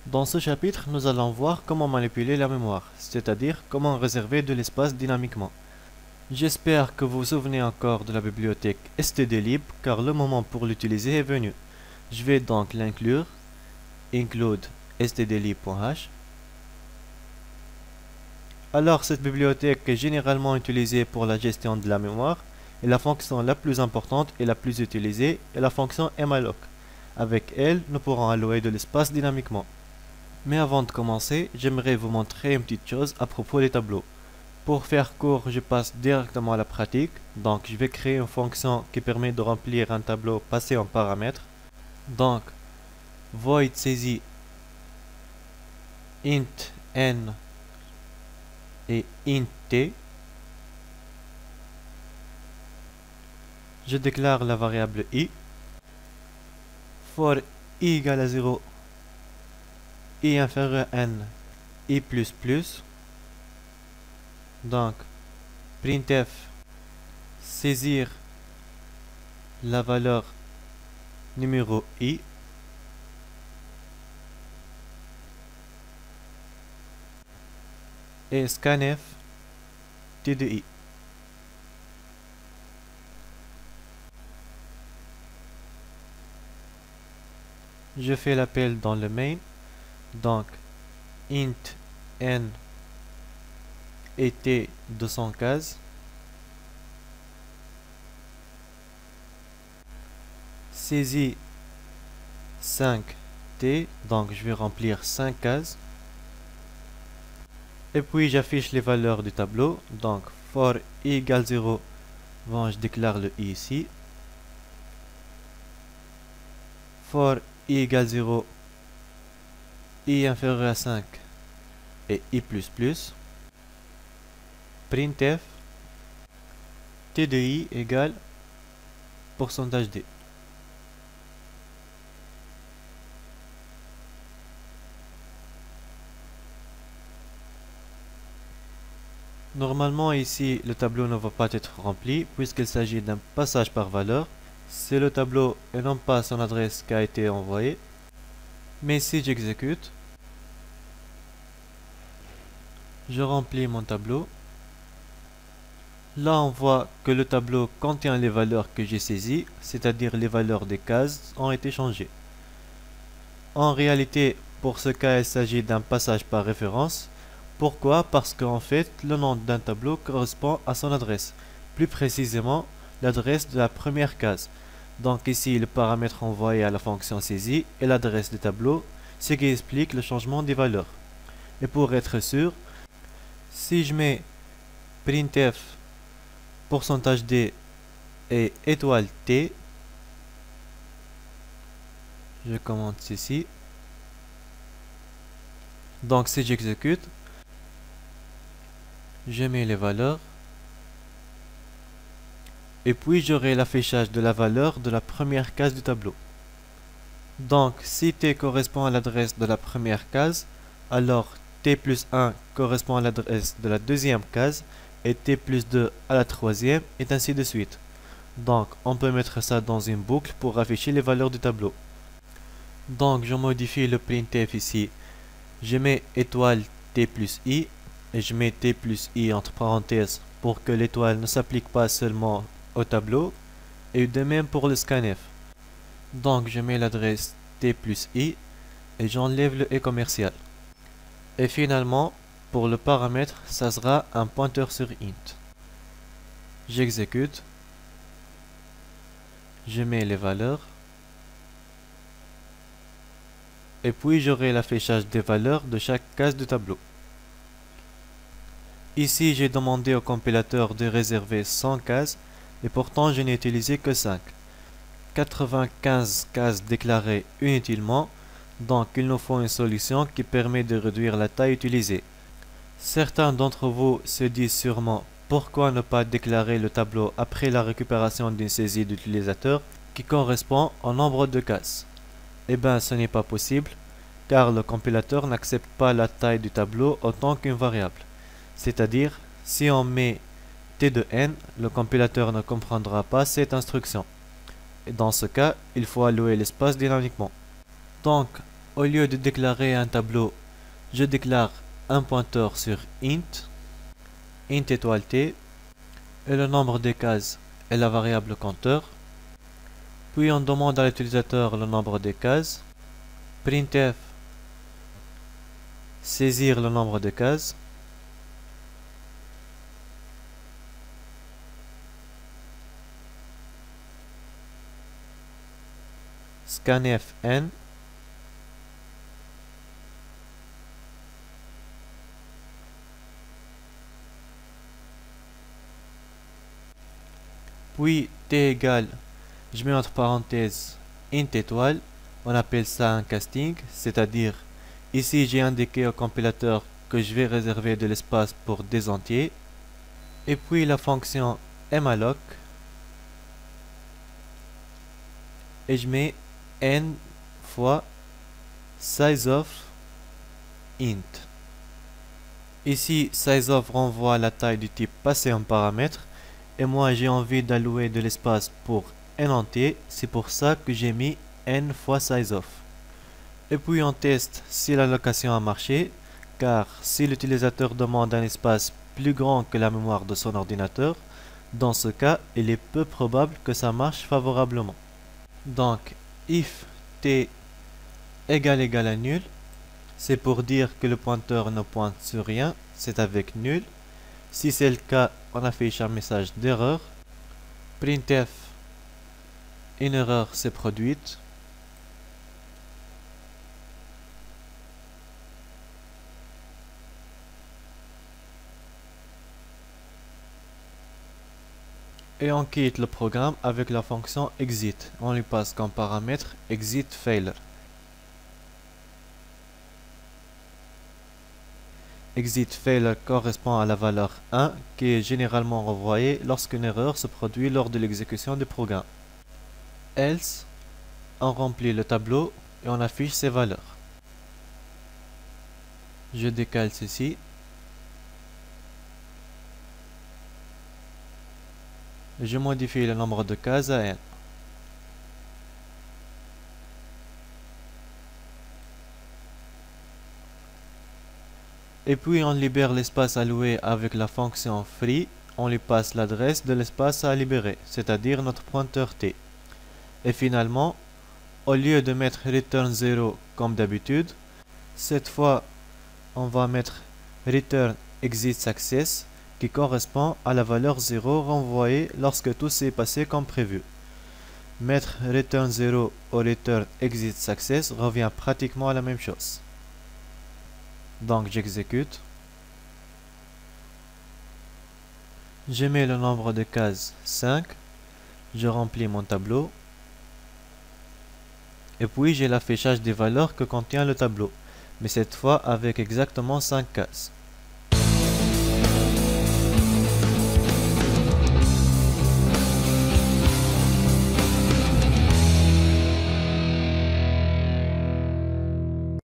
Dans ce chapitre, nous allons voir comment manipuler la mémoire, c'est-à-dire comment réserver de l'espace dynamiquement. J'espère que vous vous souvenez encore de la bibliothèque stdlib car le moment pour l'utiliser est venu. Je vais donc l'inclure, include stdlib.h. Alors cette bibliothèque est généralement utilisée pour la gestion de la mémoire et la fonction la plus importante et la plus utilisée est la fonction malloc. Avec elle, nous pourrons allouer de l'espace dynamiquement. Mais avant de commencer, j'aimerais vous montrer une petite chose à propos des tableaux. Pour faire court, je passe directement à la pratique. Donc, je vais créer une fonction qui permet de remplir un tableau passé en paramètres. Donc, void saisit int n et int t. Je déclare la variable i. For i égale à 0, i inférieur à n, i plus plus. Donc, printf saisir la valeur numéro i et scanf t de i. Je fais l'appel dans le main, donc int n était 200 cases, saisis 5t, donc je vais remplir 5 cases, et puis j'affiche les valeurs du tableau, donc for i égale 0, bon, je déclare le i ici, for i égale 0, i inférieur à 5 et i plus plus, printf t de i égale pourcentage d. Normalement ici le tableau ne va pas être rempli puisqu'il s'agit d'un passage par valeur. C'est le tableau et non pas son adresse qui a été envoyée. Mais si j'exécute, je remplis mon tableau. Là on voit que le tableau contient les valeurs que j'ai saisies, c'est-à-dire les valeurs des cases ont été changées. En réalité, pour ce cas, il s'agit d'un passage par référence. Pourquoi? Parce qu'en fait, le nom d'un tableau correspond à son adresse. Plus précisément, l'adresse de la première case. Donc ici, le paramètre envoyé à la fonction saisie est l'adresse du tableau, ce qui explique le changement des valeurs. Et pour être sûr, si je mets printf pourcentage d et étoile t, je commente ceci. Donc si j'exécute, je mets les valeurs et puis j'aurai l'affichage de la valeur de la première case du tableau. Donc si t correspond à l'adresse de la première case, alors t plus 1 correspond à l'adresse de la deuxième case et t plus 2 à la troisième et ainsi de suite. Donc on peut mettre ça dans une boucle pour afficher les valeurs du tableau. Donc je modifie le printf ici, je mets étoile t plus i et je mets t plus i entre parenthèses pour que l'étoile ne s'applique pas seulement au tableau, et de même pour le scanf. Donc je mets l'adresse t plus i et j'enlève le et commercial. Et finalement, pour le paramètre, ça sera un pointeur sur int. J'exécute, je mets les valeurs, et puis j'aurai l'affichage des valeurs de chaque case du tableau. Ici, j'ai demandé au compilateur de réserver 100 cases, et pourtant je n'ai utilisé que 5. 95 cases déclarées inutilement, donc il nous faut une solution qui permet de réduire la taille utilisée. Certains d'entre vous se disent sûrement pourquoi ne pas déclarer le tableau après la récupération d'une saisie d'utilisateur qui correspond au nombre de cases. Eh bien, ce n'est pas possible, car le compilateur n'accepte pas la taille du tableau autant qu'une variable. C'est-à-dire, si on met t de n, le compilateur ne comprendra pas cette instruction. Et dans ce cas, il faut allouer l'espace dynamiquement. Donc, Au lieu de déclarer un tableau, je déclare un pointeur sur int étoile t, et le nombre de cases est la variable compteur. Puis on demande à l'utilisateur le nombre de cases. Printf saisir le nombre de cases. Scanf n. Puis t égale, je mets entre parenthèses int étoile, on appelle ça un casting, c'est-à-dire ici j'ai indiqué au compilateur que je vais réserver de l'espace pour des entiers, et puis la fonction malloc, et je mets n fois sizeof int. Ici sizeof renvoie à la taille du type passé en paramètre, et moi j'ai envie d'allouer de l'espace pour n entier, c'est pour ça que j'ai mis n fois sizeof. Et puis on teste si l'allocation a marché, car si l'utilisateur demande un espace plus grand que la mémoire de son ordinateur, dans ce cas, il est peu probable que ça marche favorablement. Donc, if t égale à nul, c'est pour dire que le pointeur ne pointe sur rien, c'est avec nul. Si c'est le cas, on affiche un message d'erreur. Printf, une erreur s'est produite. Et on quitte le programme avec la fonction exit. On lui passe comme paramètre exit failure. Exit failure correspond à la valeur 1 qui est généralement renvoyée lorsqu'une erreur se produit lors de l'exécution du programme. Else, on remplit le tableau et on affiche ses valeurs. Je décale ceci. Je modifie le nombre de cases à n. Et puis on libère l'espace alloué avec la fonction free, on lui passe l'adresse de l'espace à libérer, c'est-à-dire notre pointeur t. Et finalement, au lieu de mettre return 0 comme d'habitude, cette fois on va mettre return exit success qui correspond à la valeur 0 renvoyée lorsque tout s'est passé comme prévu. Mettre return 0 au return exit success revient pratiquement à la même chose. Donc j'exécute. Je mets le nombre de cases 5. Je remplis mon tableau. Et puis j'ai l'affichage des valeurs que contient le tableau, mais cette fois avec exactement 5 cases.